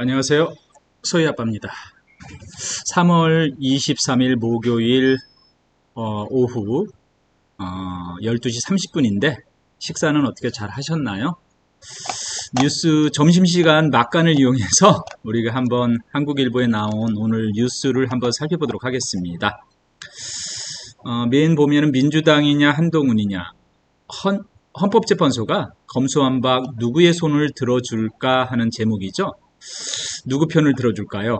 안녕하세요. 소희 아빠입니다. 3월 23일 목요일 오후 12시 30분인데 식사는 어떻게 잘 하셨나요? 뉴스 점심시간 막간을 이용해서 우리가 한번 한국일보에 나온 오늘 뉴스를 한번 살펴보도록 하겠습니다. 맨 보면은 민주당이냐 한동훈이냐 헌법재판소가 검수완박 누구의 손을 들어줄까 하는 제목이죠. 누구 편을 들어줄까요?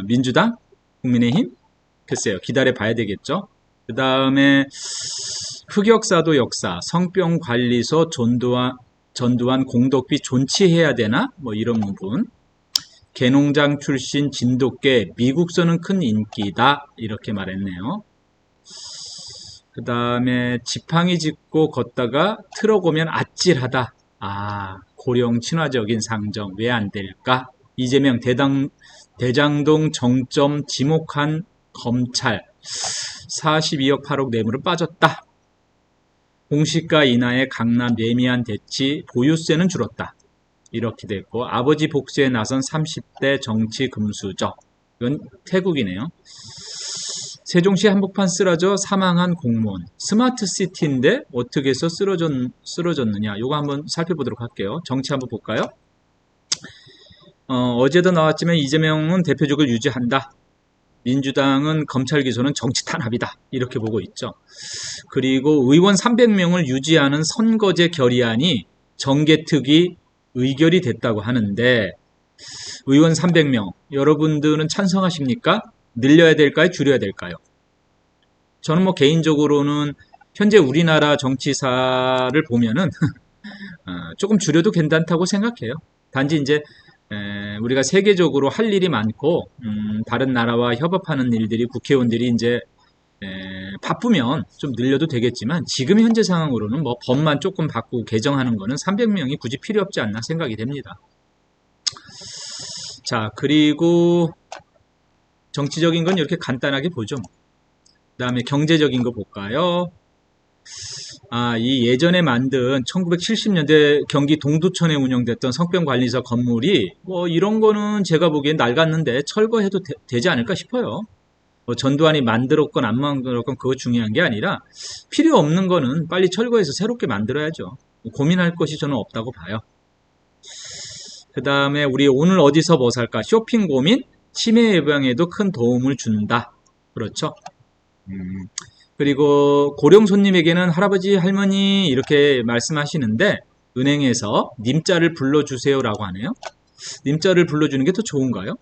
민주당? 국민의힘? 글쎄요. 기다려 봐야 되겠죠. 그 다음에 흑역사도 역사, 성병관리소 전두환 공덕비 존치해야 되나? 뭐 이런 부분. 개농장 출신 진돗개, 미국서는 큰 인기다. 이렇게 말했네요. 그 다음에 지팡이 짚고 걷다가 트럭 오면 아찔하다. 고령 친화적인 상정 왜 안 될까? 이재명 대장동 정점 지목한 검찰 42억 8억 뇌물을 빠졌다. 공시가 인하에 강남 매미한 대치 보유세는 줄었다. 이렇게 됐고 아버지 복수에 나선 30대 정치 금수저. 이건 태국이네요. 세종시 한복판 쓰러져 사망한 공무원. 스마트시티인데 어떻게 해서 쓰러졌느냐. 이거 한번 살펴보도록 할게요. 정치 한번 볼까요? 어제도 나왔지만 이재명은 대표직을 유지한다. 민주당은 검찰 기소는 정치 탄압이다. 이렇게 보고 있죠. 그리고 의원 300명을 유지하는 선거제 결의안이 정개특위 의결이 됐다고 하는데 의원 300명 여러분들은 찬성하십니까? 늘려야 될까요? 줄여야 될까요? 저는 개인적으로는 현재 우리나라 정치사를 보면은 조금 줄여도 괜찮다고 생각해요. 단지 이제 우리가 세계적으로 할 일이 많고 다른 나라와 협업하는 일들이 국회의원들이 이제 바쁘면 좀 늘려도 되겠지만 지금 현재 상황으로는 법만 조금 바꾸고 개정하는 거는 300명이 굳이 필요 없지 않나 생각이 됩니다. 자, 그리고 정치적인 건 이렇게 간단하게 보죠. 그 다음에 경제적인 거 볼까요? 이 예전에 만든 1970년대 경기 동두천에 운영됐던 성병관리소 건물이 이런 거는 제가 보기엔 낡았는데 철거해도 되지 않을까 싶어요. 전두환이 만들었건 안 만들었건 그거 중요한 게 아니라 필요 없는 거는 빨리 철거해서 새롭게 만들어야죠. 고민할 것이 저는 없다고 봐요. 그 다음에 우리 오늘 어디서 뭐 살까? 쇼핑 고민? 치매 예방에도 큰 도움을 준다. 그렇죠? 그리고 고령 손님에게는 할아버지, 할머니 이렇게 말씀하시는데 은행에서 님자를 불러주세요라고 하네요. 님자를 불러주는 게 더 좋은가요?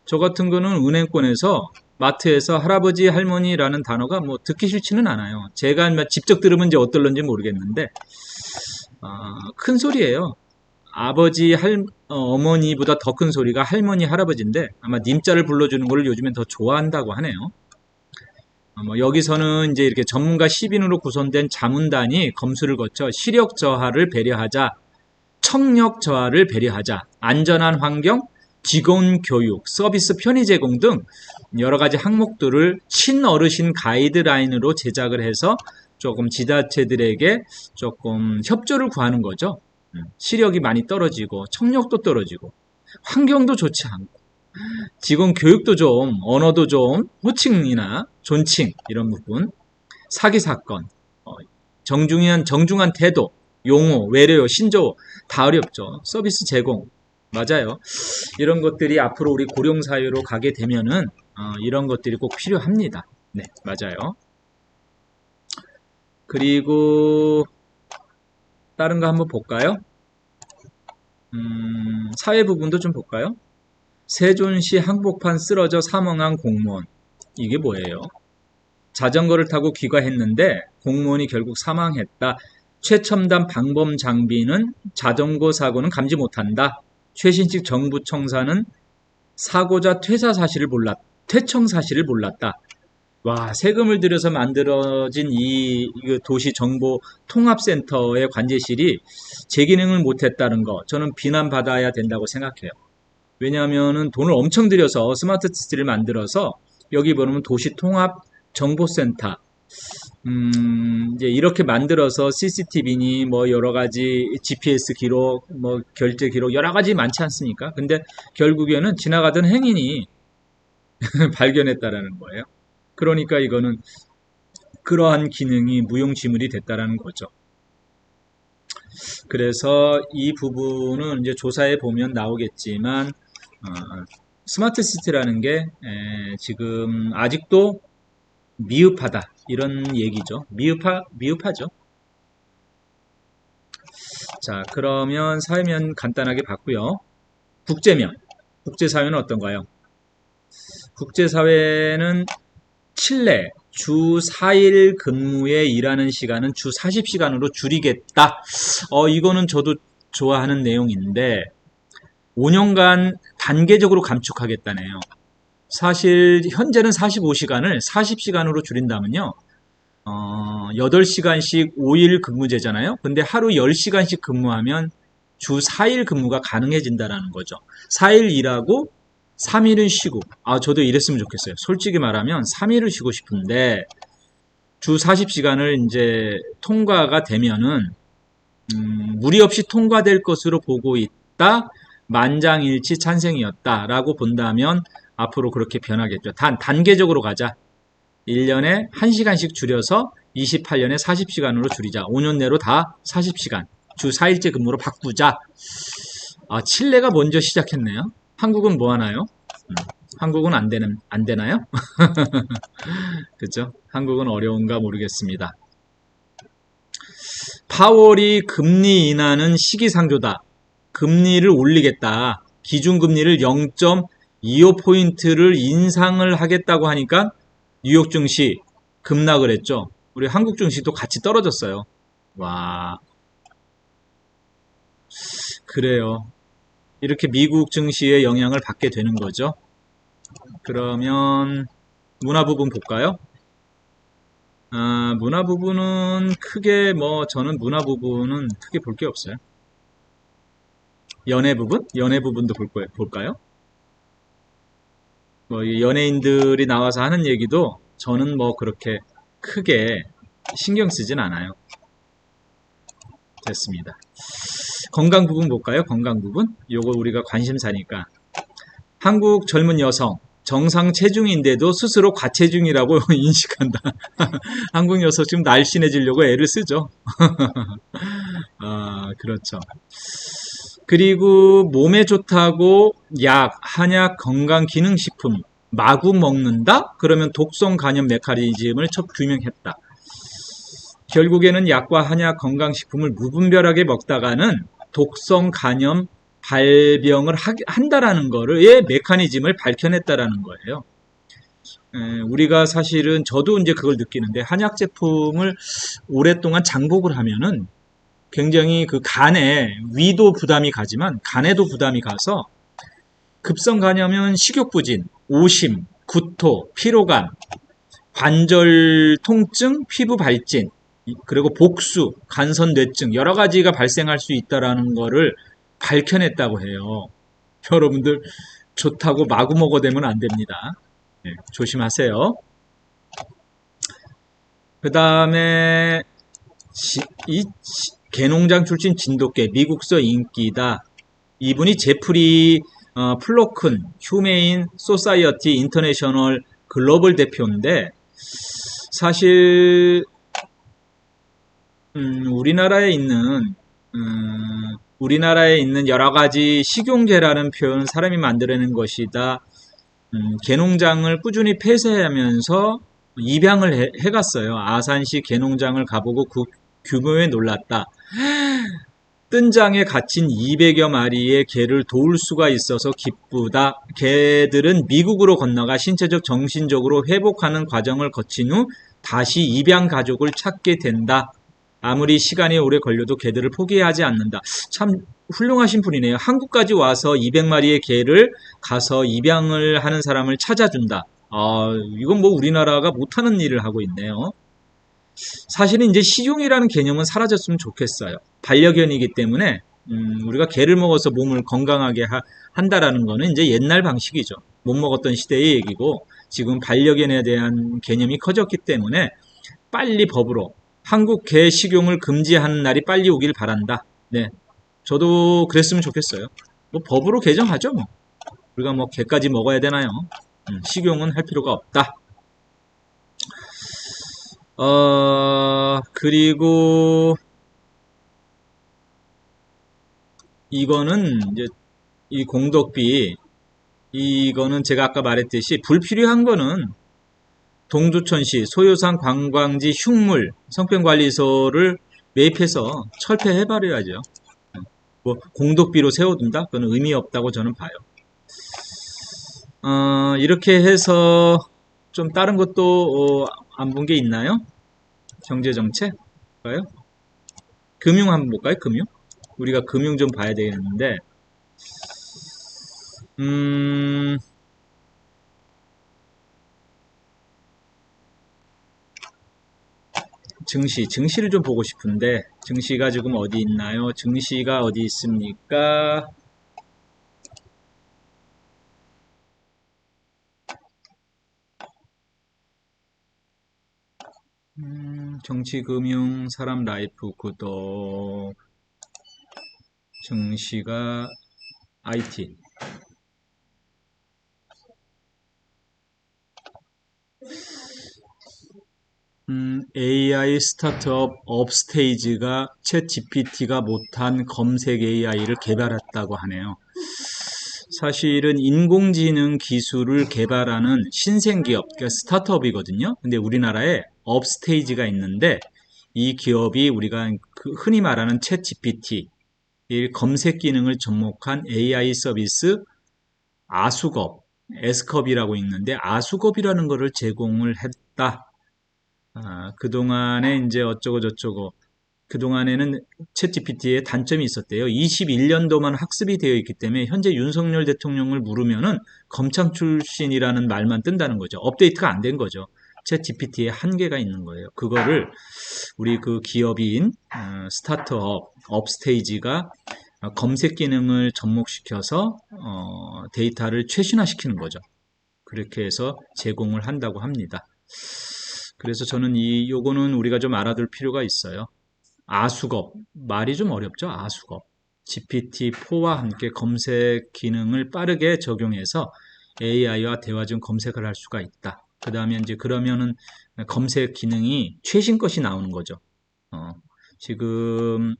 저 같은 거는 은행권에서 마트에서 할아버지, 할머니라는 단어가 듣기 싫지는 않아요. 제가 직접 들으면 이제 어떨런지 모르겠는데 큰 소리예요. 아버지, 어머니보다 더 큰 소리가 할머니, 할아버지인데 아마 님자를 불러주는 걸 요즘엔 더 좋아한다고 하네요. 여기서는 이제 이렇게 전문가 10인으로 구성된 자문단이 검수를 거쳐 시력 저하를 배려하자, 청력 저하를 배려하자, 안전한 환경, 직원 교육, 서비스 편의 제공 등 여러 가지 항목들을 친어르신 가이드라인으로 제작을 해서 조금 지자체들에게 조금 협조를 구하는 거죠. 시력이 많이 떨어지고 청력도 떨어지고 환경도 좋지 않고 직원 교육도 좀 언어도 좀 호칭이나 존칭 이런 부분 사기 사건 정중한 태도 용어 외래어 신조어 다 어렵죠. 서비스 제공 맞아요. 이런 것들이 앞으로 우리 고령 사회로 가게 되면은 이런 것들이 꼭 필요합니다. 네, 맞아요. 그리고 다른 거 한번 볼까요? 사회 부분도 좀 볼까요? 세존시 한복판 쓰러져 사망한 공무원. 이게 뭐예요? 자전거를 타고 귀가했는데 공무원이 결국 사망했다. 최첨단 방범 장비는 자전거 사고는 감지 못한다. 최신식 정부 청사는 사고자 퇴청 사실을 몰랐다. 와, 세금을 들여서 만들어진 이 도시정보통합센터의 관제실이 제 기능을 못했다는 거 저는 비난받아야 된다고 생각해요. 왜냐하면 돈을 엄청 들여서 스마트시티를 만들어서 여기 보면 도시통합정보센터 이제 이렇게 만들어서 CCTV니 뭐 여러 가지 GPS 기록, 뭐 결제 기록 여러 가지 많지 않습니까? 근데 결국에는 지나가던 행인이 발견했다라는 거예요. 그러니까 이거는 그러한 기능이 무용지물이 됐다라는 거죠. 그래서 이 부분은 이제 조사해 보면 나오겠지만 스마트 시티라는 게 지금 아직도 미흡하다 이런 얘기죠. 미흡하죠. 자, 그러면 사회면 간단하게 봤고요. 국제면, 국제사회는 어떤가요? 국제사회는 칠레 주 4일 근무에 일하는 시간은 주 40시간으로 줄이겠다. 이거는 저도 좋아하는 내용인데 5년간 단계적으로 감축하겠다네요. 사실 현재는 45시간을 40시간으로 줄인다면요. 8시간씩 5일 근무제잖아요. 근데 하루 10시간씩 근무하면 주 4일 근무가 가능해진다라는 거죠. 4일 일하고 3일은 쉬고. 저도 이랬으면 좋겠어요. 솔직히 말하면 3일을 쉬고 싶은데 주 40시간을 이제 통과가 되면은 무리 없이 통과될 것으로 보고 있다. 만장일치 찬성이었다라고 본다면 앞으로 그렇게 변하겠죠. 단계적으로 가자. 1년에 1시간씩 줄여서 28년에 40시간으로 줄이자. 5년 내로 다 40시간. 주 4일제 근무로 바꾸자. 칠레가 먼저 시작했네요. 한국은 뭐 하나요? 한국은 안 되나요? 그죠? 한국은 어려운가 모르겠습니다. 파월이 금리 인하는 시기상조다. 금리를 올리겠다. 기준금리를 0.25포인트를 인상을 하겠다고 하니까 뉴욕 증시 급락을 했죠. 우리 한국 증시도 같이 떨어졌어요. 와, 그래요. 이렇게 미국 증시의 영향을 받게 되는 거죠. 그러면 문화 부분 볼까요? 문화 부분은 크게 저는 문화 부분은 크게 볼 게 없어요. 연애 부분? 연애 부분도 볼까요? 연예인들이 나와서 하는 얘기도 저는 그렇게 크게 신경 쓰진 않아요. 됐습니다. 건강 부분 볼까요? 건강 부분? 요거 우리가 관심사니까. 한국 젊은 여성 정상 체중인데도 스스로 과체중이라고 인식한다. 한국 여성 지금 날씬해지려고 애를 쓰죠. 그렇죠. 그리고 몸에 좋다고 약, 한약, 건강기능식품 마구 먹는다? 그러면 독성 간염 메커니즘을 첫 규명했다. 결국에는 약과 한약, 건강식품을 무분별하게 먹다가는 독성 간염 발병을 한다라는 거를 메커니즘을 밝혀냈다라는 거예요. 우리가 사실은 저도 이제 그걸 느끼는데 한약 제품을 오랫동안 장복을 하면은 굉장히 그 간에 위도 부담이 가지만 간에도 부담이 가서 급성 간염은 식욕부진, 오심, 구토, 피로감, 관절 통증, 피부 발진, 그리고 복수, 간선 뇌증 여러 가지가 발생할 수 있다라는 거를 밝혀냈다고 해요. 여러분들 좋다고 마구 먹어대면 안 됩니다. 조심하세요. 그 다음에 이 개농장 출신 진돗개 미국서 인기다. 이분이 제프리 플로큰 휴메인 소사이어티 인터내셔널 글로벌 대표인데 사실 우리나라에 있는 여러 가지 식용제라는 표현 사람이 만들어낸 것이다. 개농장을 꾸준히 폐쇄하면서 입양을 해갔어요. 아산시 개농장을 가보고 그 규모에 놀랐다. 뜬장에 갇힌 200여 마리의 개를 도울 수가 있어서 기쁘다. 개들은 미국으로 건너가 신체적 정신적으로 회복하는 과정을 거친 후 다시 입양 가족을 찾게 된다. 아무리 시간이 오래 걸려도 개들을 포기하지 않는다. 참 훌륭하신 분이네요. 한국까지 와서 200마리의 개를 가서 입양을 하는 사람을 찾아준다. 이건 우리나라가 못하는 일을 하고 있네요. 사실은 이제 식용이라는 개념은 사라졌으면 좋겠어요. 반려견이기 때문에 우리가 개를 먹어서 몸을 건강하게 한다라는 거는 이제 옛날 방식이죠. 못 먹었던 시대의 얘기고 지금 반려견에 대한 개념이 커졌기 때문에 빨리 법으로 한국 개 식용을 금지하는 날이 빨리 오길 바란다. 네, 저도 그랬으면 좋겠어요. 뭐 법으로 개정하죠. 뭐. 우리가 뭐 개까지 먹어야 되나요? 식용은 할 필요가 없다. 그리고 이거는 이제 이 공덕비, 이거는 제가 아까 말했듯이 불필요한 거는 동두천시 소요상 관광지 흉물 성평관리소를 매입해서 철폐해버려야죠. 뭐 공덕비로 세워둔다? 그건 의미 없다고 저는 봐요. 이렇게 해서 좀 다른 것도 안 본 게 있나요? 경제정책? 볼까요? 금융 한번 볼까요? 금융? 우리가 금융 좀 봐야 되겠는데 증시를 좀 보고 싶은데 증시가 지금 어디 있나요? 증시가 어디 있습니까? 정치, 금융, 사람, 라이프, 구독, 증시가 IT. AI 스타트업 업스테이지가 챗 GPT가 못한 검색 AI를 개발했다고 하네요. 사실은 인공지능 기술을 개발하는 신생기업, 그러니까 스타트업이거든요. 근데 우리나라에 업스테이지가 있는데 이 기업이 우리가 흔히 말하는 챗 GPT, 검색 기능을 접목한 AI 서비스 아수겁, S컵이라고 있는데 아수겁이라는 것을 제공을 했다. 그동안에 이제 어쩌고 저쩌고 그동안에는 챗GPT의 단점이 있었대요. 21년도만 학습이 되어 있기 때문에 현재 윤석열 대통령을 물으면은 검찰 출신이라는 말만 뜬다는 거죠. 업데이트가 안 된 거죠. 챗GPT의 한계가 있는 거예요. 그거를 우리 그 기업인 스타트업 업스테이지가 검색 기능을 접목시켜서 데이터를 최신화시키는 거죠. 그렇게 해서 제공을 한다고 합니다. 그래서 저는 요거는 우리가 좀 알아둘 필요가 있어요. 아수겁, 말이 좀 어렵죠? 아수겁. GPT-4와 함께 검색 기능을 빠르게 적용해서 AI와 대화 중 검색을 할 수가 있다. 그 다음에 이제 그러면은 검색 기능이 최신 것이 나오는 거죠. 지금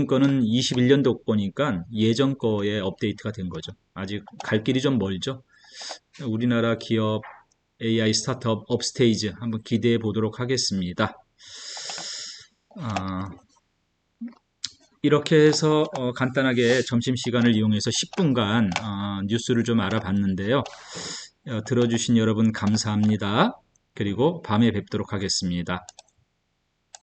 거는 21년도 거니까 예전 거에 업데이트가 된 거죠. 아직 갈 길이 좀 멀죠. 우리나라 기업 AI 스타트업 업스테이지 한번 기대해 보도록 하겠습니다. 이렇게 해서 간단하게 점심시간을 이용해서 10분간 뉴스를 좀 알아봤는데요. 들어주신 여러분 감사합니다. 그리고 밤에 뵙도록 하겠습니다.